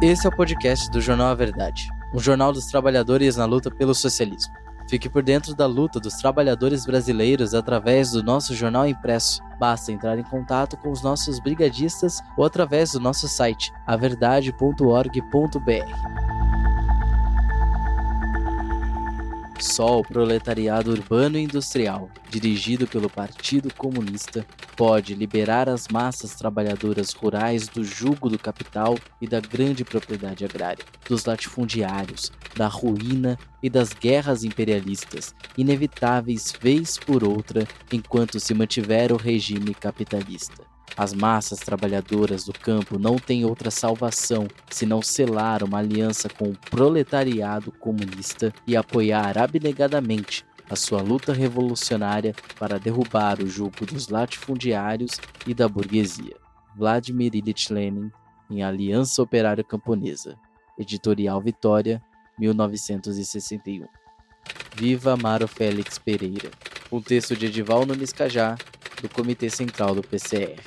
Esse é o podcast do Jornal A Verdade, um jornal dos trabalhadores na luta pelo socialismo. Fique por dentro da luta dos trabalhadores brasileiros através do nosso jornal impresso. Basta entrar em contato com os nossos brigadistas ou através do nosso site, averdade.org.br. Só o proletariado urbano e industrial, dirigido pelo Partido Comunista, pode liberar as massas trabalhadoras rurais do jugo do capital e da grande propriedade agrária, dos latifundiários, da ruína e das guerras imperialistas, inevitáveis vez por outra enquanto se mantiver o regime capitalista. As massas trabalhadoras do campo não têm outra salvação senão selar uma aliança com o proletariado comunista e apoiar abnegadamente a sua luta revolucionária para derrubar o jugo dos latifundiários e da burguesia. Vladimir Ilyich Lenin, em Aliança Operária Camponesa. Editorial Vitória, 1961. Viva Amaro Félix Pereira. Um texto de Edival Nunes Cajá, do Comitê Central do PCR.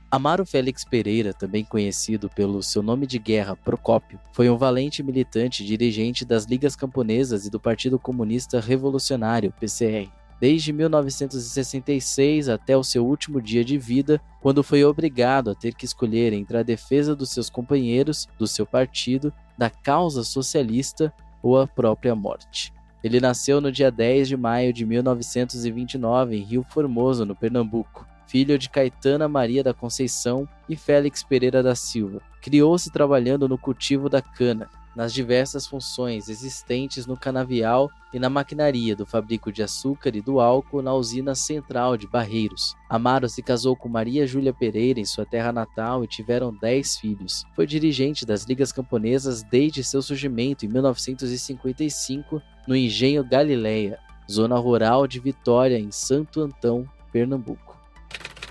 Amaro Félix Pereira, também conhecido pelo seu nome de guerra Procópio, foi um valente militante e dirigente das Ligas Camponesas e do Partido Comunista Revolucionário, PCR, desde 1966 até o seu último dia de vida, quando foi obrigado a ter que escolher entre a defesa dos seus companheiros, do seu partido, da causa socialista ou a própria morte. Ele nasceu no dia 10 de maio de 1929 em Rio Formoso, no Pernambuco, filho de Caetana Maria da Conceição e Félix Pereira da Silva. Criou-se trabalhando no cultivo da cana, nas diversas funções existentes no canavial e na maquinaria do fabrico de açúcar e do álcool na usina central de Barreiros. Amaro se casou com Maria Júlia Pereira em sua terra natal e tiveram 10 filhos. Foi dirigente das Ligas Camponesas desde seu surgimento em 1955 no Engenho Galileia, zona rural de Vitória, em Santo Antão, Pernambuco.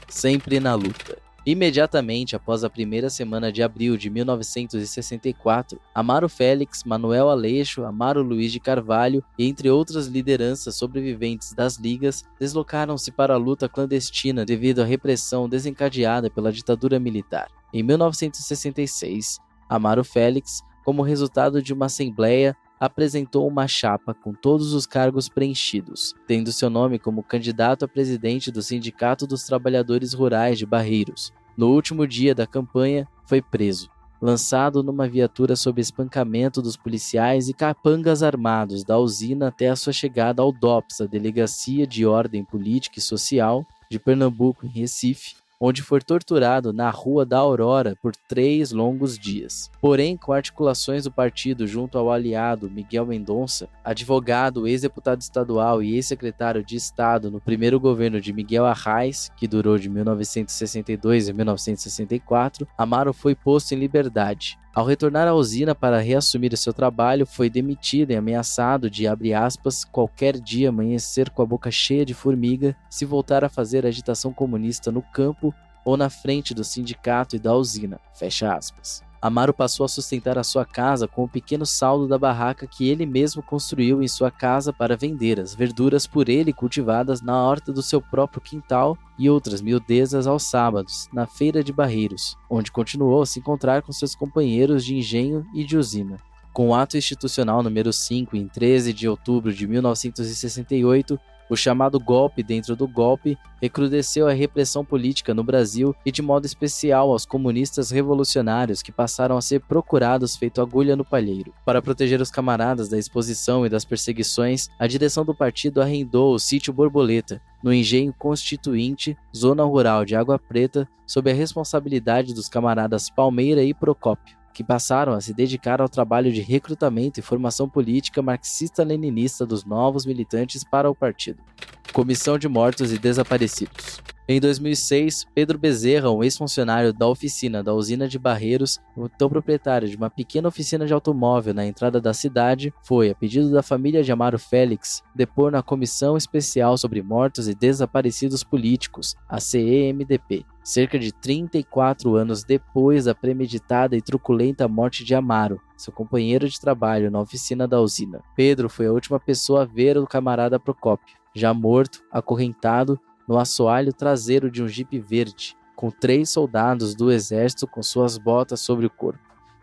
Sempre na luta. Imediatamente após a primeira semana de abril de 1964, Amaro Félix, Manuel Aleixo, Amaro Luiz de Carvalho e entre outras lideranças sobreviventes das ligas deslocaram-se para a luta clandestina devido à repressão desencadeada pela ditadura militar. Em 1966, Amaro Félix, como resultado de uma assembleia, apresentou uma chapa com todos os cargos preenchidos, tendo seu nome como candidato a presidente do Sindicato dos Trabalhadores Rurais de Barreiros. No último dia da campanha, foi preso, lançado numa viatura sob espancamento dos policiais e capangas armados da usina até a sua chegada ao DOPS, a Delegacia de Ordem Política e Social de Pernambuco, em Recife, onde foi torturado na Rua da Aurora por 3 longos dias. Porém, com articulações do partido junto ao aliado Miguel Mendonça, advogado, ex-deputado estadual e ex-secretário de Estado no primeiro governo de Miguel Arraes, que durou de 1962 a 1964, Amaro foi posto em liberdade. Ao retornar à usina para reassumir seu trabalho, foi demitido e ameaçado de, abre aspas, qualquer dia amanhecer com a boca cheia de formiga se voltar a fazer agitação comunista no campo ou na frente do sindicato e da usina, fecha aspas. Amaro passou a sustentar a sua casa com o pequeno saldo da barraca que ele mesmo construiu em sua casa para vender as verduras por ele cultivadas na horta do seu próprio quintal e outras miudezas aos sábados, na feira de Barreiros, onde continuou a se encontrar com seus companheiros de engenho e de usina. Com o ato institucional número 5, em 13 de outubro de 1968, o chamado golpe dentro do golpe recrudesceu a repressão política no Brasil e de modo especial aos comunistas revolucionários que passaram a ser procurados feito agulha no palheiro. Para proteger os camaradas da exposição e das perseguições, a direção do partido arrendou o sítio Borboleta, no Engenho Constituinte, zona rural de Água Preta, sob a responsabilidade dos camaradas Palmeira e Procópio, que passaram a se dedicar ao trabalho de recrutamento e formação política marxista-leninista dos novos militantes para o partido. Comissão de Mortos e Desaparecidos. Em 2006, Pedro Bezerra, um ex-funcionário da oficina da usina de Barreiros, então proprietário de uma pequena oficina de automóvel na entrada da cidade, foi, a pedido da família de Amaro Félix, depor na Comissão Especial sobre Mortos e Desaparecidos Políticos, a CEMDP, cerca de 34 anos depois da premeditada e truculenta morte de Amaro, seu companheiro de trabalho na oficina da usina. Pedro foi a última pessoa a ver o camarada Procópio, já morto, acorrentado, no assoalho traseiro de um jipe verde, com 3 soldados do exército com suas botas sobre o corpo.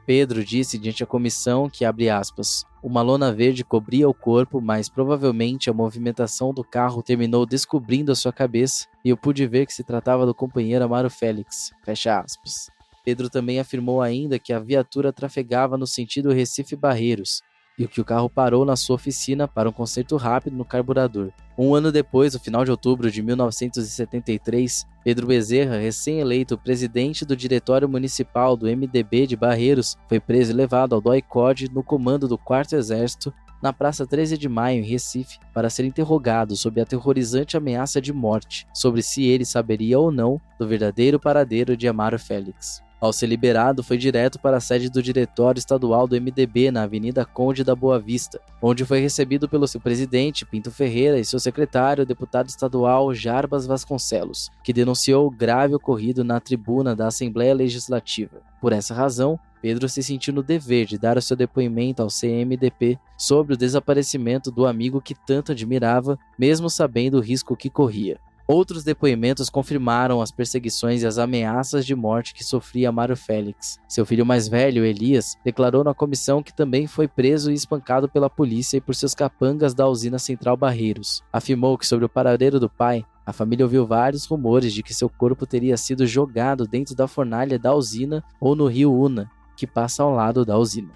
Pedro disse diante a comissão que, abre aspas, uma lona verde cobria o corpo, mas provavelmente a movimentação do carro terminou descobrindo a sua cabeça e eu pude ver que se tratava do companheiro Amaro Félix, fecha aspas. Pedro também afirmou ainda que a viatura trafegava no sentido Recife-Barreiros e que o carro parou na sua oficina para um conserto rápido no carburador. Um ano depois, no final de outubro de 1973, Pedro Bezerra, recém-eleito presidente do Diretório Municipal do MDB de Barreiros, foi preso e levado ao DOI-CODE no comando do 4º Exército, na Praça 13 de Maio, em Recife, para ser interrogado sobre a aterrorizante ameaça de morte, sobre se ele saberia ou não do verdadeiro paradeiro de Amaro Félix. Ao ser liberado, foi direto para a sede do Diretório Estadual do MDB, na Avenida Conde da Boa Vista, onde foi recebido pelo seu presidente, Pinto Ferreira, e seu secretário, o deputado estadual Jarbas Vasconcelos, que denunciou o grave ocorrido na tribuna da Assembleia Legislativa. Por essa razão, Pedro se sentiu no dever de dar o seu depoimento ao CMDP sobre o desaparecimento do amigo que tanto admirava, mesmo sabendo o risco que corria. Outros depoimentos confirmaram as perseguições e as ameaças de morte que sofria Amaro Félix. Seu filho mais velho, Elias, declarou na comissão que também foi preso e espancado pela polícia e por seus capangas da usina Central Barreiros. Afirmou que sobre o paradeiro do pai, a família ouviu vários rumores de que seu corpo teria sido jogado dentro da fornalha da usina ou no rio Una, que passa ao lado da usina.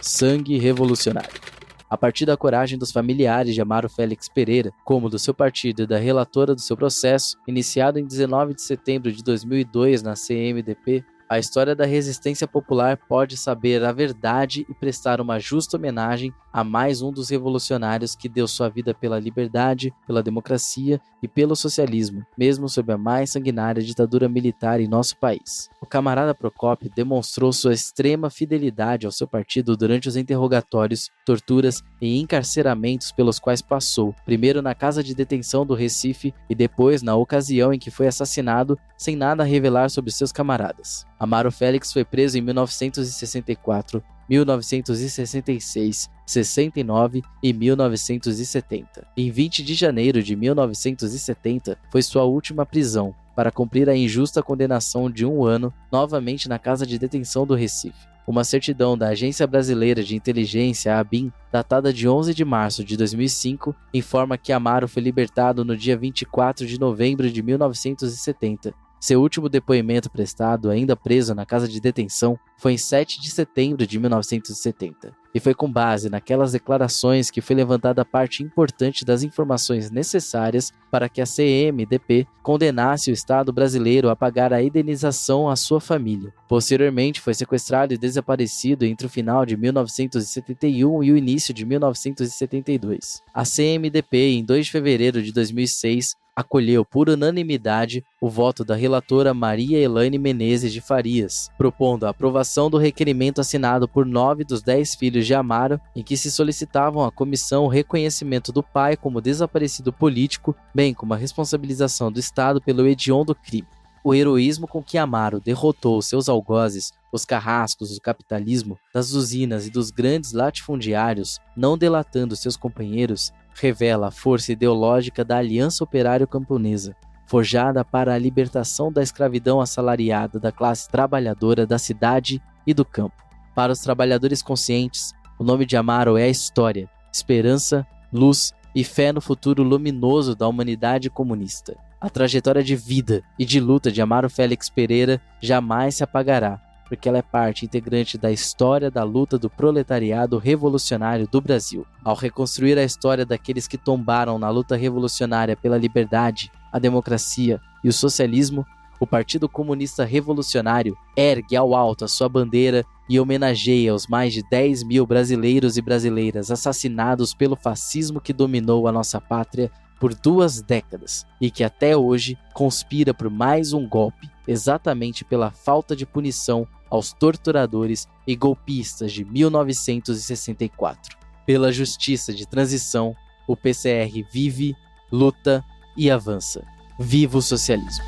Sangue revolucionário. A partir da coragem dos familiares de Amaro Félix Pereira, como do seu partido e da relatora do seu processo, iniciado em 19 de setembro de 2002 na CMDP, a história da resistência popular pode saber a verdade e prestar uma justa homenagem a mais um dos revolucionários que deu sua vida pela liberdade, pela democracia e pelo socialismo, mesmo sob a mais sanguinária ditadura militar em nosso país. O camarada Procópio demonstrou sua extrema fidelidade ao seu partido durante os interrogatórios, torturas e encarceramentos pelos quais passou, primeiro na casa de detenção do Recife e depois na ocasião em que foi assassinado, sem nada revelar sobre seus camaradas. Amaro Félix foi preso em 1964, 1966, 69 e 1970. Em 20 de janeiro de 1970, foi sua última prisão, para cumprir a injusta condenação de 1 ano, novamente na casa de detenção do Recife. Uma certidão da Agência Brasileira de Inteligência, ABIN, datada de 11 de março de 2005, informa que Amaro foi libertado no dia 24 de novembro de 1970. Seu último depoimento prestado, ainda preso na casa de detenção, foi em 7 de setembro de 1970. E foi com base naquelas declarações que foi levantada parte importante das informações necessárias para que a CMDP condenasse o Estado brasileiro a pagar a indenização à sua família. Posteriormente, foi sequestrado e desaparecido entre o final de 1971 e o início de 1972. A CMDP, em 2 de fevereiro de 2006, acolheu por unanimidade o voto da relatora Maria Elaine Menezes de Farias, propondo a aprovação do requerimento assinado por 9 dos 10 filhos de Amaro, em que se solicitavam à comissão o reconhecimento do pai como desaparecido político, bem como a responsabilização do Estado pelo hediondo crime. O heroísmo com que Amaro derrotou seus algozes, os carrascos do capitalismo, das usinas e dos grandes latifundiários, não delatando seus companheiros, revela a força ideológica da Aliança Operário-Camponesa, forjada para a libertação da escravidão assalariada da classe trabalhadora da cidade e do campo. Para os trabalhadores conscientes, o nome de Amaro é a história, esperança, luz e fé no futuro luminoso da humanidade comunista. A trajetória de vida e de luta de Amaro Félix Pereira jamais se apagará, porque ela é parte integrante da história da luta do proletariado revolucionário do Brasil. Ao reconstruir a história daqueles que tombaram na luta revolucionária pela liberdade, a democracia e o socialismo, o Partido Comunista Revolucionário ergue ao alto a sua bandeira e homenageia os mais de 10 mil brasileiros e brasileiras assassinados pelo fascismo que dominou a nossa pátria por 2 décadas e que até hoje conspira por mais um golpe, exatamente pela falta de punição aos torturadores e golpistas de 1964. Pela justiça de transição, o PCR vive, luta e avança. Viva o socialismo!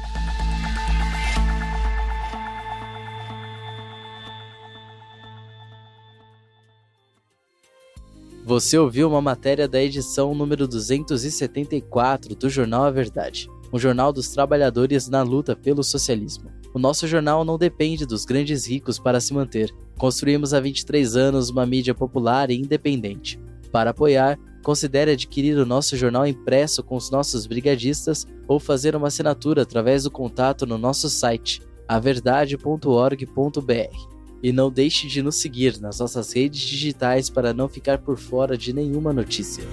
Você ouviu uma matéria da edição número 274 do Jornal A Verdade, um jornal dos trabalhadores na luta pelo socialismo. O nosso jornal não depende dos grandes ricos para se manter. Construímos há 23 anos uma mídia popular e independente. Para apoiar, considere adquirir o nosso jornal impresso com os nossos brigadistas ou fazer uma assinatura através do contato no nosso site, averdade.org.br. E não deixe de nos seguir nas nossas redes digitais para não ficar por fora de nenhuma notícia.